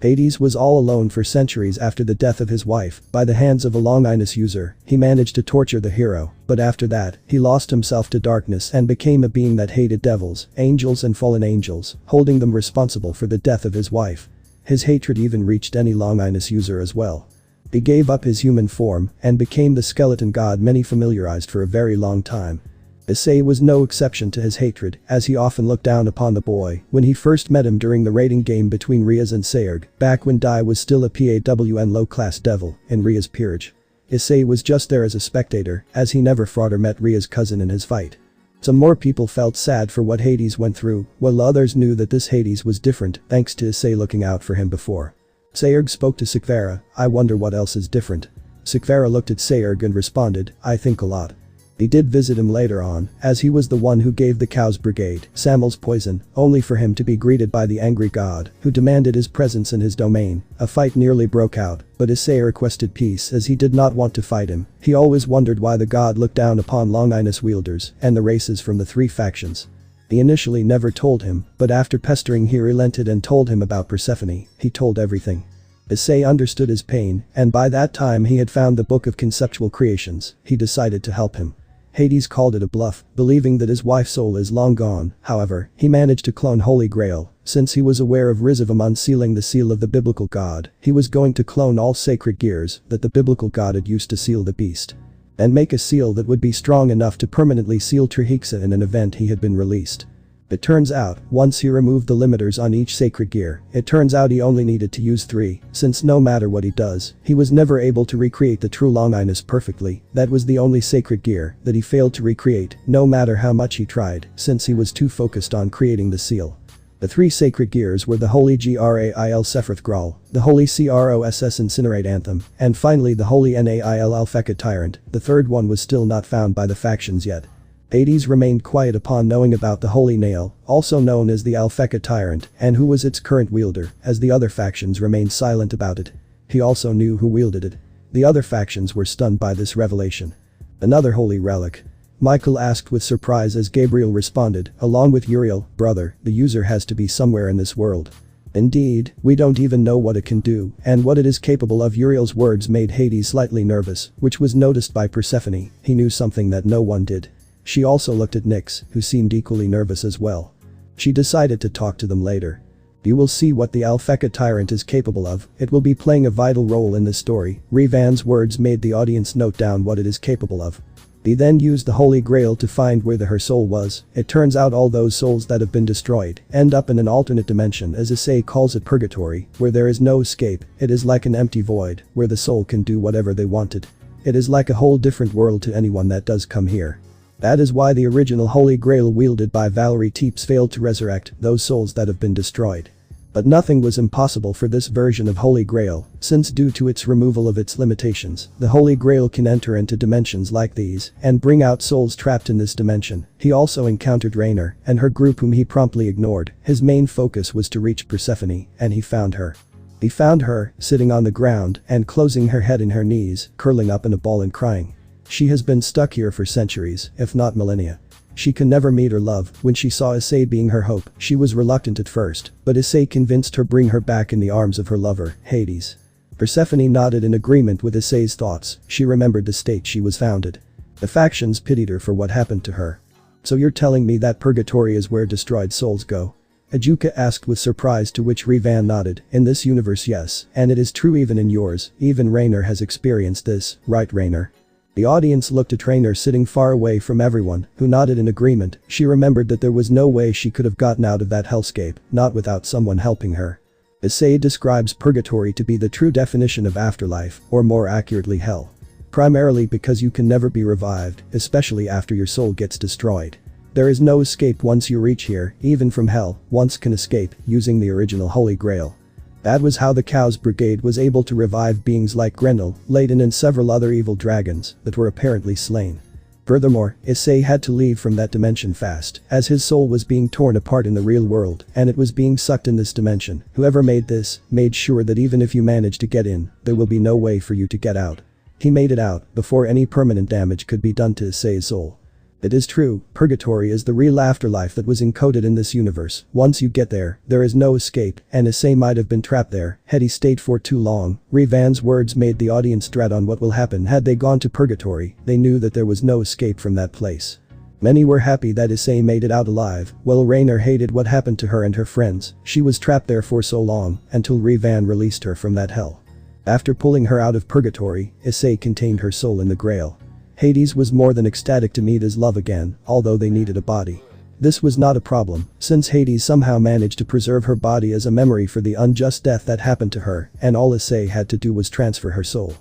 S1: Hades was all alone for centuries after the death of his wife by the hands of a Longinus user. He managed to torture the hero, but after that, he lost himself to darkness and became a being that hated devils, angels and fallen angels, holding them responsible for the death of his wife. His hatred even reached any Longinus user as well. He gave up his human form and became the skeleton god many familiarized for a very long time. Issei was no exception to his hatred, as he often looked down upon the boy when he first met him during the raiding game between Rias and Seirg, back when Dai was still a PAWN low-class devil in Ria's peerage. Issei was just there as a spectator, as he never fought or met Ria's cousin in his fight. Some more people felt sad for what Hades went through, while others knew that this Hades was different thanks to Issei looking out for him before. Seirg spoke to Sikvera, "I wonder what else is different." Sikvera looked at Seirg and responded, "I think a lot." He did visit him later on, as he was the one who gave the Cow's Brigade Samuel's poison, only for him to be greeted by the angry god, who demanded his presence in his domain. A fight nearly broke out, but Issei requested peace as he did not want to fight him. He always wondered why the god looked down upon Longinus wielders and the races from the three factions. He initially never told him, but after pestering he relented and told him about Persephone. He told everything. Issei understood his pain, and by that time he had found the Book of Conceptual Creations. He decided to help him. Hades called it a bluff, believing that his wife's soul is long gone. However, he managed to clone Holy Grail. Since he was aware of RageRevan unsealing the seal of the biblical god, he was going to clone all sacred gears that the biblical god had used to seal the beast. And make a seal that would be strong enough to permanently seal Trihexa in an event he had been released. It turns out, once he removed the limiters on each sacred gear, it turns out he only needed to use 3, since no matter what he does, he was never able to recreate the true Longinus perfectly. That was the only sacred gear that he failed to recreate, no matter how much he tried, since he was too focused on creating the seal. The 3 sacred gears were the Holy Grail Sephiroth Graal, the Holy Cross Incinerate Anthem, and finally the Holy Nail Alpheka Tyrant. The third one was still not found by the factions yet. Hades remained quiet upon knowing about the Holy Nail, also known as the Alpheka Tyrant, and who was its current wielder, as the other factions remained silent about it. He also knew who wielded it. The other factions were stunned by this revelation. Another holy relic. Michael asked with surprise as Gabriel responded, along with Uriel, "Brother, the user has to be somewhere in this world." "Indeed, we don't even know what it can do and what it is capable of." Uriel's words made Hades slightly nervous, which was noticed by Persephone. He knew something that no one did. She also looked at Nyx, who seemed equally nervous as well. She decided to talk to them later. "You will see what the Alpheka Tyrant is capable of. It will be playing a vital role in this story." Revan's words made the audience note down what it is capable of. He then used the Holy Grail to find where her soul was. It turns out all those souls that have been destroyed end up in an alternate dimension, as Issei calls it, purgatory, where there is no escape. It is like an empty void, where the soul can do whatever they wanted. It is like a whole different world to anyone that does come here. That is why the original Holy Grail wielded by Valerie Teeps failed to resurrect those souls that have been destroyed. But nothing was impossible for this version of Holy Grail, since due to its removal of its limitations, the Holy Grail can enter into dimensions like these and bring out souls trapped in this dimension. He also encountered Rainer and her group, whom he promptly ignored. His main focus was to reach Persephone, and he found her. He found her, sitting on the ground and closing her head in her knees, curling up in a ball and crying. She has been stuck here for centuries, if not millennia. She can never meet her love. When she saw Issei being her hope, she was reluctant at first, but Issei convinced her bring her back in the arms of her lover, Hades. Persephone nodded in agreement with Issei's thoughts. She remembered the state she was founded. The factions pitied her for what happened to her. "So you're telling me that purgatory is where destroyed souls go?" Ajuka asked with surprise, to which Revan nodded. "In this universe, yes, and it is true even in yours. Even Rainer has experienced this, right Rainer?" The audience looked at Rainer sitting far away from everyone, who nodded in agreement. She remembered that there was no way she could have gotten out of that hellscape, not without someone helping her. Issei describes purgatory to be the true definition of afterlife, or more accurately hell. Primarily because you can never be revived, especially after your soul gets destroyed. There is no escape once you reach here. Even from hell, one can escape using the original Holy Grail. That was how the Cow's Brigade was able to revive beings like Grendel, Layden and several other evil dragons that were apparently slain. Furthermore, Issei had to leave from that dimension fast, as his soul was being torn apart in the real world, and it was being sucked in this dimension. Whoever made this, made sure that even if you manage to get in, there will be no way for you to get out. He made it out before any permanent damage could be done to Issei's soul. It is true, purgatory is the real afterlife that was encoded in this universe. Once you get there is no escape, and Issei might have been trapped there had he stayed for too long. Revan's words made the audience dread on what will happen had they gone to purgatory. They knew that there was no escape from that place. Many were happy that Issei made it out alive, while Rainer hated what happened to her and her friends. She was trapped there for so long, until Revan released her from that hell. After pulling her out of purgatory, Issei contained her soul in the Grail. Hades was more than ecstatic to meet his love again, although they needed a body. This was not a problem, since Hades somehow managed to preserve her body as a memory for the unjust death that happened to her, and all Issei had to do was transfer her soul.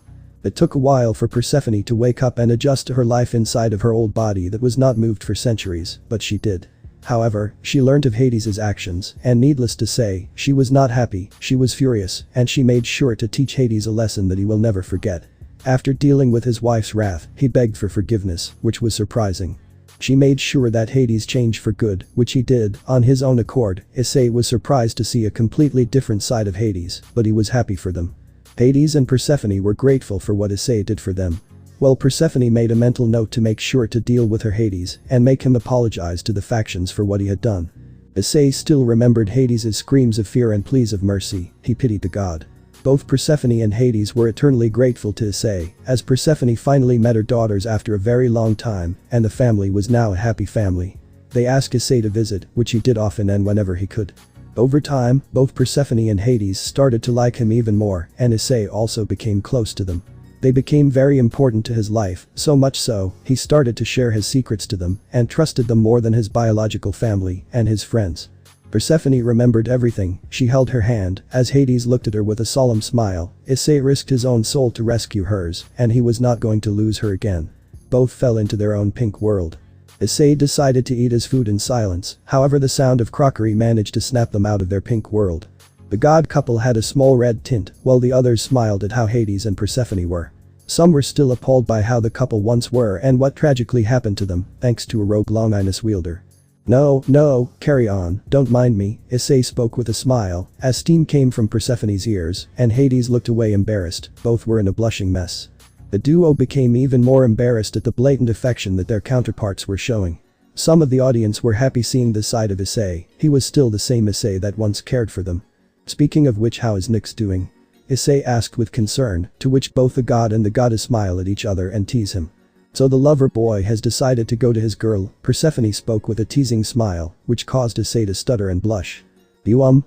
S1: It took a while for Persephone to wake up and adjust to her life inside of her old body that was not moved for centuries, but she did. However, she learned of Hades' actions, and needless to say, she was not happy, she was furious, and she made sure to teach Hades a lesson that he will never forget. After dealing with his wife's wrath, he begged for forgiveness, which was surprising. She made sure that Hades changed for good, which he did, on his own accord. Issei was surprised to see a completely different side of Hades, but he was happy for them. Hades and Persephone were grateful for what Issei did for them. Well, Persephone made a mental note to make sure to deal with her Hades, and make him apologize to the factions for what he had done. Issei still remembered Hades' screams of fear and pleas of mercy. He pitied the god. Both Persephone and Hades were eternally grateful to Issei, as Persephone finally met her daughters after a very long time, and the family was now a happy family. They asked Issei to visit, which he did often and whenever he could. Over time, both Persephone and Hades started to like him even more, and Issei also became close to them. They became very important to his life, so much so, he started to share his secrets to them, and trusted them more than his biological family and his friends. Persephone remembered everything. She held her hand, as Hades looked at her with a solemn smile. Issei risked his own soul to rescue hers, and he was not going to lose her again. Both fell into their own pink world. Issei decided to eat his food in silence, however the sound of crockery managed to snap them out of their pink world. The god couple had a small red tint, while the others smiled at how Hades and Persephone were. Some were still appalled by how the couple once were and what tragically happened to them, thanks to a rogue Longinus wielder. No, carry on, don't mind me, Issei spoke with a smile, as steam came from Persephone's ears, and Hades looked away embarrassed. Both were in a blushing mess. The duo became even more embarrassed at the blatant affection that their counterparts were showing. Some of the audience were happy seeing this side of Issei. He was still the same Issei that once cared for them. Speaking of which, how is Nyx doing? Issei asked with concern, to which both the god and the goddess smile at each other and tease him. So the lover boy has decided to go to his girl, Persephone spoke with a teasing smile, which caused Issei to stutter and blush. Well,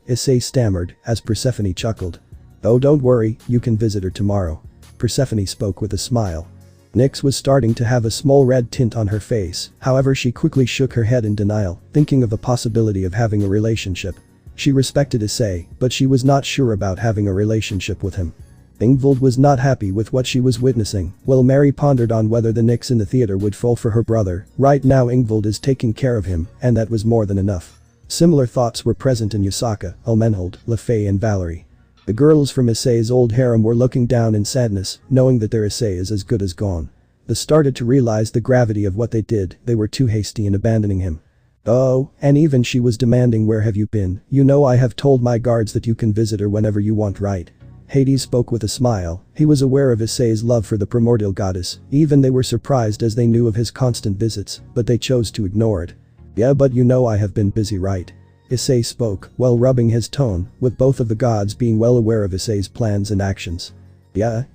S1: Issei stammered, as Persephone chuckled. Oh, don't worry, you can visit her tomorrow. Persephone spoke with a smile. Nyx was starting to have a small red tint on her face, however she quickly shook her head in denial, thinking of the possibility of having a relationship. She respected Issei, but she was not sure about having a relationship with him. Ingvild was not happy with what she was witnessing, while Mary pondered on whether the Nyx in the theater would fall for her brother. Right now Ingvild is taking care of him, and that was more than enough. Similar thoughts were present in Yusaka, Orlmenold, Lefay and Valerie. The girls from Issei's old harem were looking down in sadness, knowing that their Issei is as good as gone. They started to realize the gravity of what they did. They were too hasty in abandoning him. Oh, and even she was demanding, where have you been? You know I have told my guards that you can visit her whenever you want, right? Hades spoke with a smile. He was aware of Issei's love for the primordial goddess. Even they were surprised as they knew of his constant visits, but they chose to ignore it. Yeah, but you know I have been busy, right? Issei spoke, while rubbing his tone, with both of the gods being well aware of Issei's plans and actions. Yeah.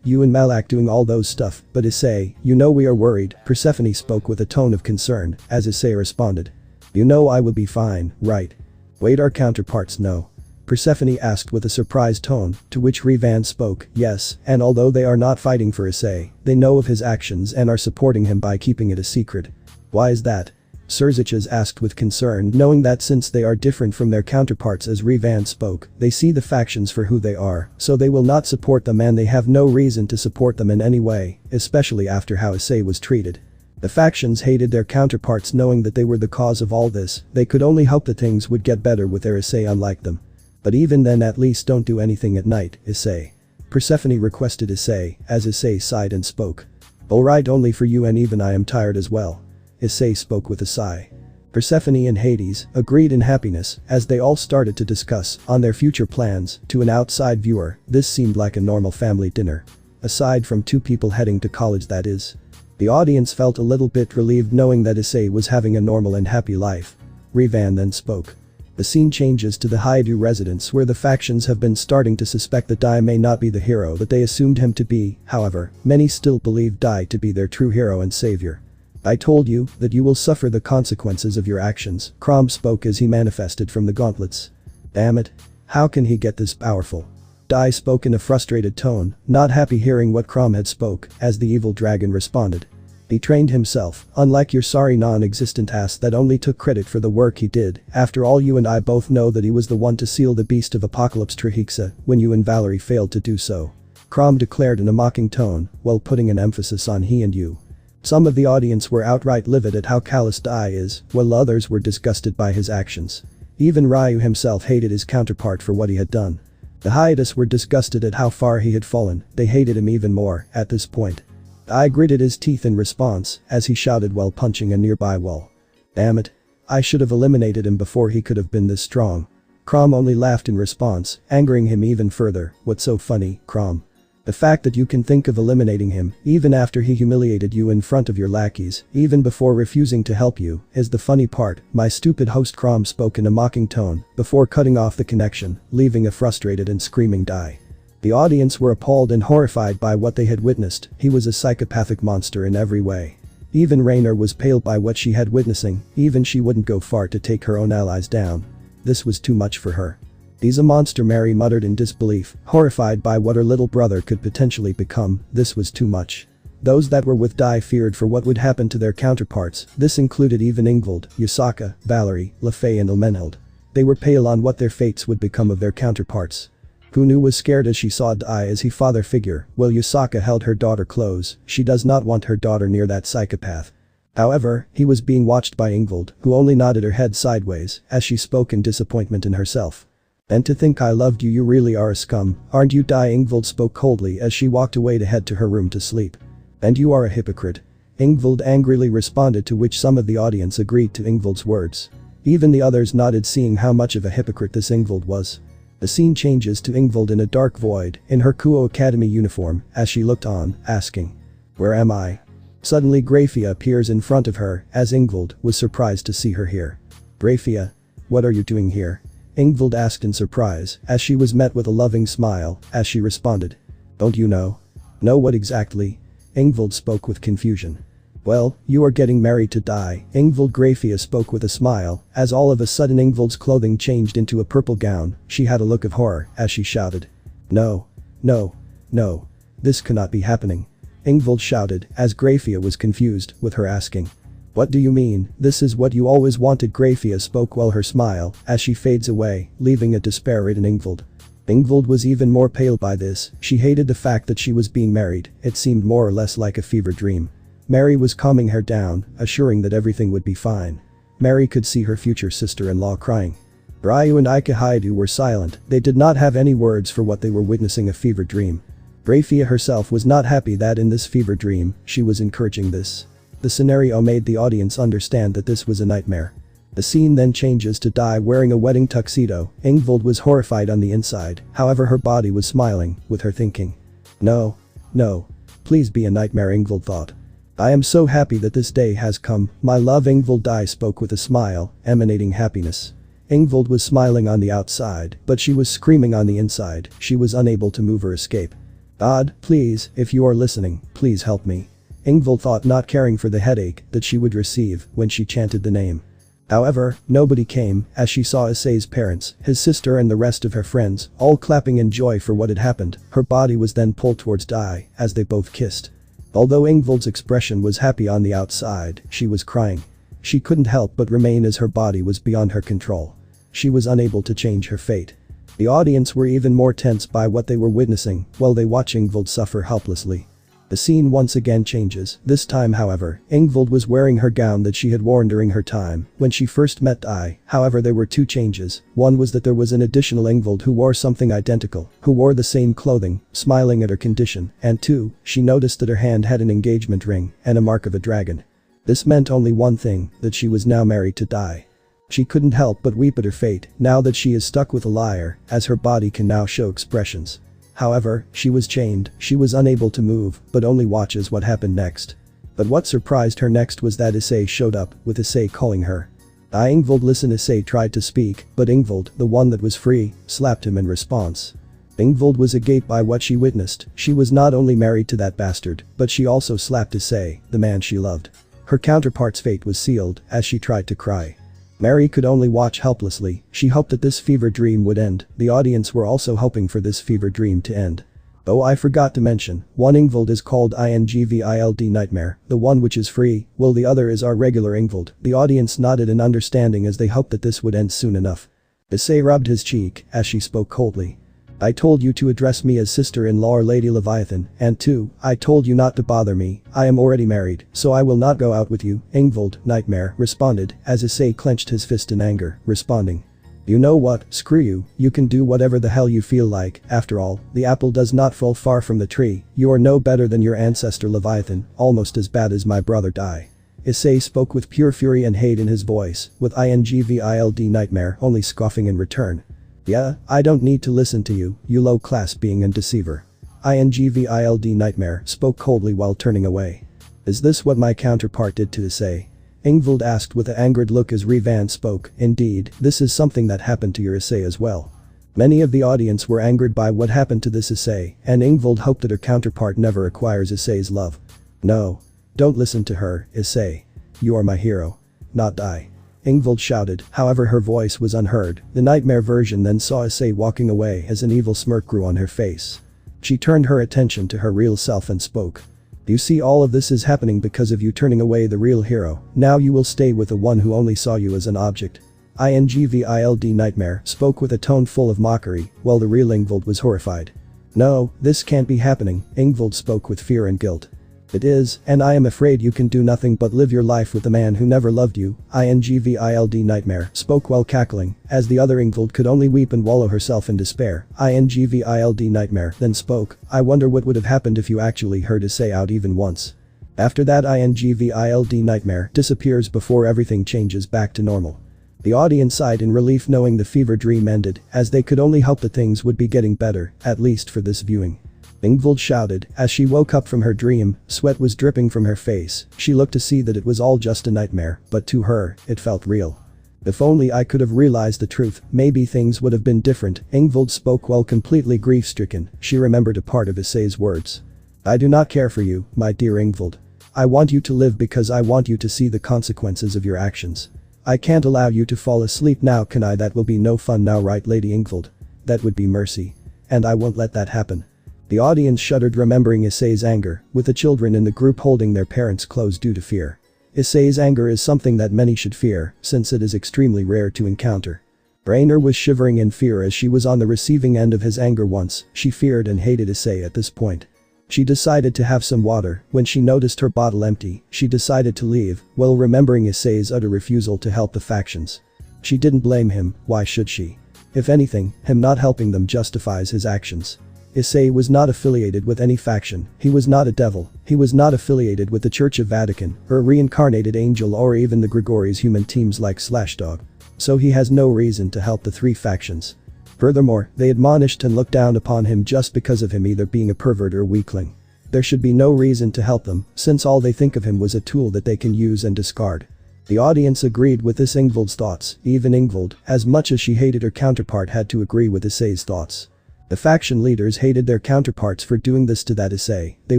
S1: You and Malak doing all those stuff, but Issei, you know we are worried, Persephone spoke with a tone of concern, as Issei responded. You know I will be fine, right? Wait, our counterparts know. Persephone asked with a surprised tone, to which Revan spoke, yes, and although they are not fighting for Issei, they know of his actions and are supporting him by keeping it a secret. Why is that? Serziches asked with concern, knowing that since they are different from their counterparts, as Revan spoke, they see the factions for who they are, so they will not support them and they have no reason to support them in any way, especially after how Issei was treated. The factions hated their counterparts, knowing that they were the cause of all this. They could only hope that things would get better with their Issei unlike them. But even then, at least don't do anything at night, Issei. Persephone requested Issei, as Issei sighed and spoke. Alright, only for you, and even I am tired as well. Issei spoke with a sigh. Persephone and Hades agreed in happiness as they all started to discuss on their future plans. To an outside viewer, this seemed like a normal family dinner. Aside from two people heading to college, that is. The audience felt a little bit relieved knowing that Issei was having a normal and happy life. Revan then spoke. The scene changes to the Hyoudou residence where the factions have been starting to suspect that Dai may not be the hero that they assumed him to be, however, many still believe Dai to be their true hero and savior. I told you that you will suffer the consequences of your actions, Crom spoke as he manifested from the gauntlets. Damn it. How can he get this powerful? Dai spoke in a frustrated tone, not happy hearing what Crom had spoke, as the evil dragon responded. He trained himself, unlike your sorry non-existent ass that only took credit for the work he did. After all, you and I both know that he was the one to seal the beast of apocalypse Trahexa when you and Valerie failed to do so. Crom declared in a mocking tone, while putting an emphasis on he and you. Some of the audience were outright livid at how callous Dai is, while others were disgusted by his actions. Even Ryu himself hated his counterpart for what he had done. The Hyoudous were disgusted at how far he had fallen, they hated him even more at this point. Dai gritted his teeth in response as he shouted while punching a nearby wall. Damn it. I should have eliminated him before he could have been this strong. Crom only laughed in response, angering him even further. What's so funny, Crom? The fact that you can think of eliminating him, even after he humiliated you in front of your lackeys, even before refusing to help you, is the funny part, my stupid host. Crom spoke in a mocking tone, before cutting off the connection, leaving a frustrated and screaming Dai. The audience were appalled and horrified by what they had witnessed. He was a psychopathic monster in every way. Even Raynor was pale by what she had witnessing, even she wouldn't go far to take her own allies down. This was too much for her. He's a monster, Mary muttered in disbelief, horrified by what her little brother could potentially become. This was too much. Those that were with Dai feared for what would happen to their counterparts. This included even Ingvild, Yusaka, Valerie, Lefay and Orlmenold. They were pale on what their fates would become of their counterparts. Kunu was scared as she saw Dai as his father figure, while Yusaka held her daughter close. She does not want her daughter near that psychopath. However, he was being watched by Ingvild, who only nodded her head sideways as she spoke in disappointment in herself. And to think I loved you, you really are a scum, aren't you? Dai. Ingvild spoke coldly as she walked away to head to her room to sleep. And you are a hypocrite. Ingvild angrily responded, to which some of the audience agreed to Ingvild's words. Even the others nodded, seeing how much of a hypocrite this Ingvild was. The scene changes to Ingvild in a dark void, in her Kuo Academy uniform, as she looked on, asking, "Where am I?" Suddenly Grafia appears in front of her, as Ingvild was surprised to see her here. Grafia? What are you doing here? Ingvild asked in surprise, as she was met with a loving smile, as she responded. Don't you know? Know what exactly? Ingvild spoke with confusion. Well, you are getting married to Dai. Ingvild. Grafia spoke with a smile, as all of a sudden Ingvild's clothing changed into a purple gown. She had a look of horror as she shouted. No. No. No. This cannot be happening. Ingvild shouted as Grafia was confused with her asking. What do you mean? This is what you always wanted. Grafia spoke while her smile as she fades away, leaving a despair-ridden Ingvild. Ingvild was even more pale by this. She hated the fact that she was being married. It seemed more or less like a fever dream. Mary was calming her down, assuring that everything would be fine. Mary could see her future sister-in-law crying. Ryu and Issei Hyoudou were silent. They did not have any words for what they were witnessing, a fever dream. Grafia herself was not happy that in this fever dream, she was encouraging this. The scenario made the audience understand that this was a nightmare. The scene then changes to Dai wearing a wedding tuxedo. Ingvild was horrified on the inside, however her body was smiling, with her thinking. No. No. Please be a nightmare, Ingvild thought. I am so happy that this day has come, my love. Ingvild. Dai spoke with a smile, emanating happiness. Ingvild was smiling on the outside, but she was screaming on the inside. She was unable to move or escape. God, please, if you are listening, please help me. Ingvild thought, not caring for the headache that she would receive when she chanted the name. However, nobody came, as she saw Issei's parents, his sister and the rest of her friends, all clapping in joy for what had happened. Her body was then pulled towards Dai, as they both kissed. Although Ingvild's expression was happy on the outside, she was crying. She couldn't help but remain as her body was beyond her control. She was unable to change her fate. The audience were even more tense by what they were witnessing, while they watched Ingvild suffer helplessly. The scene once again changes. This time, however, Ingvild was wearing her gown that she had worn during her time when she first met Dai. However, there were two changes. One was that there was an additional Ingvild who wore something identical, who wore the same clothing, smiling at her condition, and two, she noticed that her hand had an engagement ring and a mark of a dragon. This meant only one thing, that she was now married to Dai. She couldn't help but weep at her fate, now that she is stuck with a liar, as her body can now show expressions. However, she was chained, she was unable to move, but only watches what happened next. But what surprised her next was that Issei showed up, with Issei calling her. Ingvold listen. Issei tried to speak, but Ingvold, the one that was free, slapped him in response. Ingvold was agape by what she witnessed. She was not only married to that bastard, but she also slapped Issei, the man she loved. Her counterpart's fate was sealed, as she tried to cry. Mary could only watch helplessly. She hoped that this fever dream would end. The audience were also hoping for this fever dream to end. Oh, I forgot to mention, one Ingvold is called Ingvild Nightmare, the one which is free, while the other is our regular Ingvold. The audience nodded in understanding as they hoped that this would end soon enough. Issei rubbed his cheek, as she spoke coldly. I told you to address me as sister-in-law or Lady Leviathan, and 2, I told you not to bother me. I am already married, so I will not go out with you, Ingvold Nightmare responded, as Issei clenched his fist in anger, responding. You know what, screw you can do whatever the hell you feel like. After all, the apple does not fall far from the tree. You are no better than your ancestor Leviathan, almost as bad as my brother Di. Issei spoke with pure fury and hate in his voice, with Ingvild Nightmare only scoffing in return. Yeah, I don't need to listen to you, you low-class being and deceiver. Ingvild Nightmare spoke coldly while turning away. Is this what my counterpart did to Issei? Ingvold asked with an angered look as Revan spoke. Indeed, this is something that happened to your Issei as well. Many of the audience were angered by what happened to this Issei, and Ingvold hoped that her counterpart never acquires Issei's love. No. Don't listen to her, Issei. You are my hero. Not Di. Ingvold shouted, however her voice was unheard. The nightmare version then saw Issei walking away as an evil smirk grew on her face. She turned her attention to her real self and spoke. You see, all of this is happening because of you turning away the real hero. Now you will stay with the one who only saw you as an object. Ingvild Nightmare spoke with a tone full of mockery, while the real Ingvold was horrified. No, this can't be happening, Ingvold spoke with fear and guilt. It is, and I am afraid you can do nothing but live your life with the man who never loved you. Ingvild Nightmare spoke while cackling, as the other Ingvold could only weep and wallow herself in despair. Ingvild Nightmare then spoke, I wonder what would have happened if you actually heard Issei out even once. After that, Ingvild Nightmare disappears before everything changes back to normal. The audience sighed in relief knowing the fever dream ended, as they could only hope that things would be getting better, at least for this viewing. Ingvold shouted, as she woke up from her dream. Sweat was dripping from her face. She looked to see that it was all just a nightmare, but to her, it felt real. If only I could have realized the truth, maybe things would have been different. Ingvold spoke while completely grief-stricken. She remembered a part of Issei's words. I do not care for you, my dear Ingvold. I want you to live because I want you to see the consequences of your actions. I can't allow you to fall asleep now, can I? That will be no fun now, right, Lady Ingvold? That would be mercy. And I won't let that happen. The audience shuddered remembering Issei's anger, with the children in the group holding their parents close due to fear. Issei's anger is something that many should fear, since it is extremely rare to encounter. Rainer was shivering in fear as she was on the receiving end of his anger once. She feared and hated Issei at this point. She decided to have some water. When she noticed her bottle empty, she decided to leave, while remembering Issei's utter refusal to help the factions. She didn't blame him, why should she? If anything, him not helping them justifies his actions. Issei was not affiliated with any faction. He was not a devil. He was not affiliated with the Church of Vatican, or a reincarnated angel, or even the Grigori's human teams like Slashdog. So he has no reason to help the three factions. Furthermore, they admonished and looked down upon him just because of him either being a pervert or a weakling. There should be no reason to help them, since all they think of him was a tool that they can use and discard. The audience agreed with this Ingvold's thoughts. Even Ingvold, as much as she hated her counterpart, had to agree with Issei's thoughts. The faction leaders hated their counterparts for doing this to that Issei. They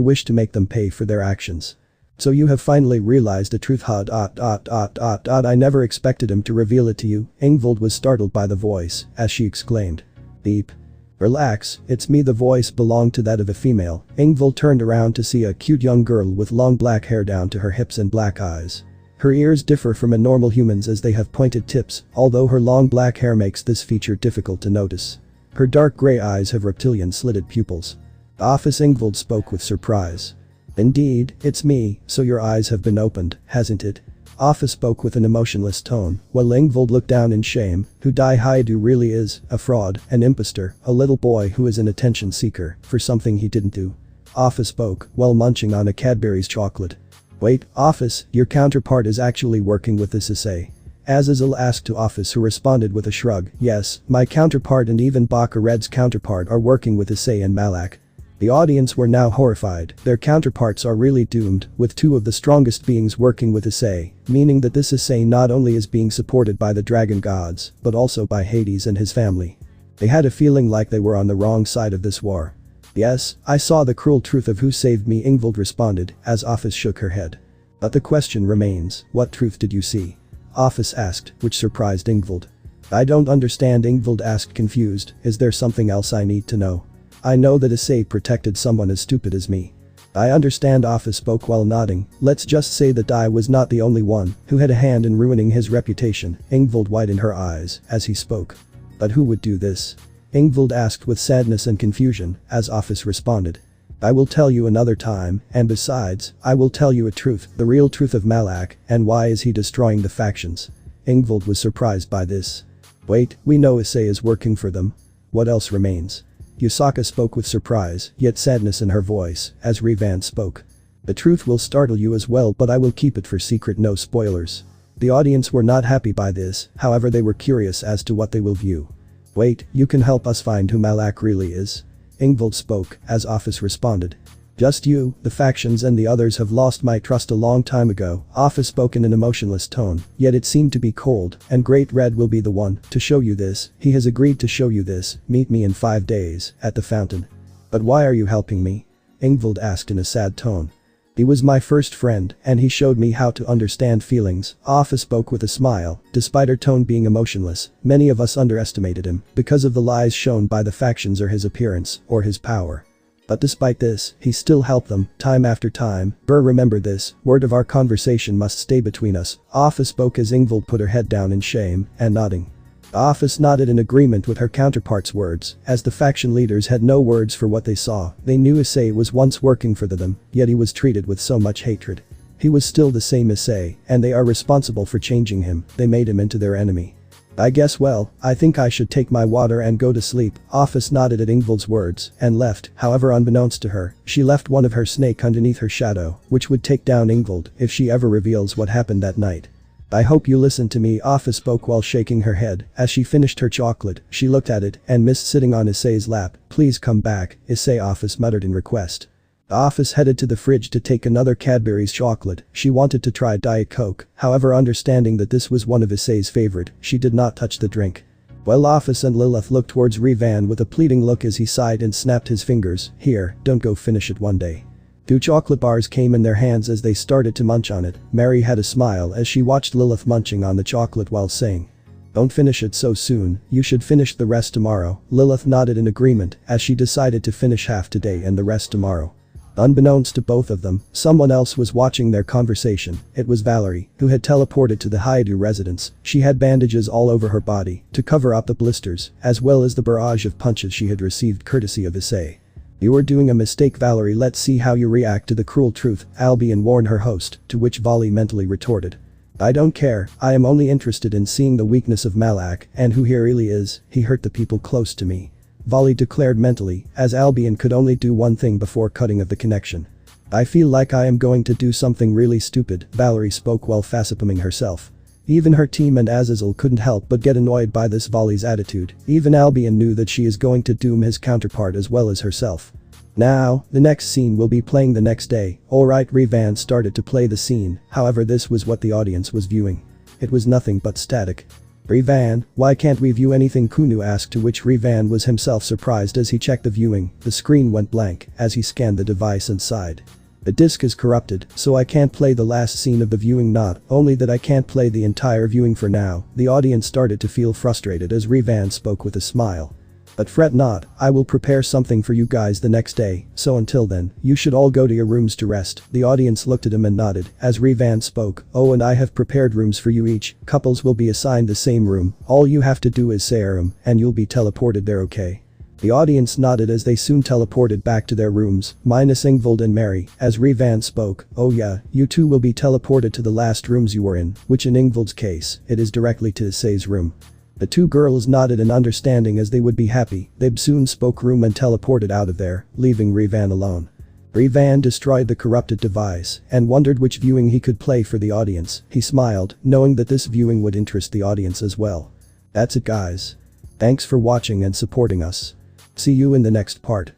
S1: wished to make them pay for their actions. So you have finally realized the truth. I never expected him to reveal it to you. Ingvold was startled by the voice, as she exclaimed. Beep. Relax, it's me. The voice belonged to that of a female. Ingvold turned around to see a cute young girl with long black hair down to her hips and black eyes. Her ears differ from a normal human's as they have pointed tips, although her long black hair makes this feature difficult to notice. Her dark gray eyes have reptilian slitted pupils. Ophis. Ingvold spoke with surprise. Indeed, it's me, so your eyes have been opened, hasn't it? Ophis spoke with an emotionless tone, while Ingvold looked down in shame. Who Issei Hyoudou really is, a fraud, an impostor, a little boy who is an attention seeker for something he didn't do. Ophis spoke while munching on a Cadbury's chocolate. Wait, Ophis, your counterpart is actually working with this Issei? Azazel asked to Ophis, who responded with a shrug. Yes, my counterpart and even Baka Red's counterpart are working with Issei and Malak. The audience were now horrified. Their counterparts are really doomed, with two of the strongest beings working with Issei, meaning that this Issei not only is being supported by the dragon gods, but also by Hades and his family. They had a feeling like they were on the wrong side of this war. Yes, I saw the cruel truth of who saved me, Ingvild responded, as Ophis shook her head. But the question remains, what truth did you see? Ophis asked, which surprised Ingvild. I don't understand, Ingvild asked confused, is there something else I need to know? I know that Issei protected someone as stupid as me. I understand, Ophis spoke while nodding, let's just say that I was not the only one who had a hand in ruining his reputation. Ingvild widened her eyes as he spoke. But who would do this? Ingvild asked with sadness and confusion, as Ophis responded. I will tell you another time, and besides, I will tell you a truth, the real truth of Malak, and why is he destroying the factions. Ingvild was surprised by this. Wait, we know Issei is working for them. What else remains? Yusaka spoke with surprise, yet sadness in her voice, as RageRevan spoke. The truth will startle you as well, but I will keep it for secret, no spoilers. The audience were not happy by this, however they were curious as to what they will view. Wait, you can help us find who Malak really is? Ingvild spoke, as Ophis responded. Just you, the factions and the others have lost my trust a long time ago, Ophis spoke in an emotionless tone, yet it seemed to be cold, and Great Red will be the one to show you this, he has agreed to show you this, meet me in 5 days, at the fountain. But why are you helping me? Ingvild asked in a sad tone. He was my first friend, and he showed me how to understand feelings, Ophis spoke with a smile, despite her tone being emotionless, many of us underestimated him, because of the lies shown by the factions or his appearance, or his power. But despite this, he still helped them, time after time. Remember this, word of our conversation must stay between us, Ophis spoke as Ingvild put her head down in shame, and nodding. Ophis nodded in agreement with her counterpart's words, as the faction leaders had no words for what they saw. They knew Issei was once working for them, yet he was treated with so much hatred. He was still the same Issei, and they are responsible for changing him, they made him into their enemy. I guess I think I should take my water and go to sleep, Ophis nodded at Ingvild's words, and left, however unbeknownst to her, she left one of her snake underneath her shadow, which would take down Ingvild if she ever reveals what happened that night. I hope you listen to me, Ophis spoke while shaking her head, as she finished her chocolate, she looked at it, and missed sitting on Issei's lap, please come back, Issei, Ophis muttered in request. Ophis headed to the fridge to take another Cadbury's chocolate, she wanted to try Diet Coke, however understanding that this was one of Issei's favorite, she did not touch the drink. Well, Ophis and Lilith looked towards RageRevan with a pleading look as he sighed and snapped his fingers, here, don't go finish it one day. 2 chocolate bars came in their hands as they started to munch on it, Mary had a smile as she watched Lilith munching on the chocolate while saying, don't finish it so soon, you should finish the rest tomorrow, Lilith nodded in agreement as she decided to finish half today and the rest tomorrow. Unbeknownst to both of them, someone else was watching their conversation, it was Valerie, who had teleported to the Hyoudou residence, she had bandages all over her body to cover up the blisters, as well as the barrage of punches she had received courtesy of Issei. You are doing a mistake, Valerie, let's see how you react to the cruel truth, Albion warned her host, to which Vali mentally retorted. I don't care, I am only interested in seeing the weakness of Malak, and who he really is, he hurt the people close to me. Vali declared mentally, as Albion could only do one thing before cutting of the connection. I feel like I am going to do something really stupid, Valerie spoke while facepalming herself. Even her team and Azazel couldn't help but get annoyed by this Vali's attitude, even Albion knew that she is going to doom his counterpart as well as herself. Now, the next scene will be playing the next day, alright, RageRevan started to play the scene, however this was what the audience was viewing. It was nothing but static. RageRevan, why can't we view anything, Kunu asked, to which RageRevan was himself surprised as he checked the viewing, the screen went blank as he scanned the device and sighed. The disc is corrupted, so I can't play the last scene of the viewing, not only that I can't play the entire viewing for now, the audience started to feel frustrated as RageRevan spoke with a smile. But fret not, I will prepare something for you guys the next day, so until then, you should all go to your rooms to rest. The audience looked at him and nodded as RageRevan spoke, oh, and I have prepared rooms for you each, couples will be assigned the same room, all you have to do is say a room, and you'll be teleported there, okay? The audience nodded as they soon teleported back to their rooms, minus Ingvild and Mary, as RageRevan spoke, oh yeah, you two will be teleported to the last rooms you were in, which in Ingvild's case, it is directly to Issei's room. The 2 girls nodded in understanding as they would be happy, they soon spoke room and teleported out of there, leaving RageRevan alone. RageRevan destroyed the corrupted device and wondered which viewing he could play for the audience, he smiled, knowing that this viewing would interest the audience as well. That's it, guys. Thanks for watching and supporting us. See you in the next part.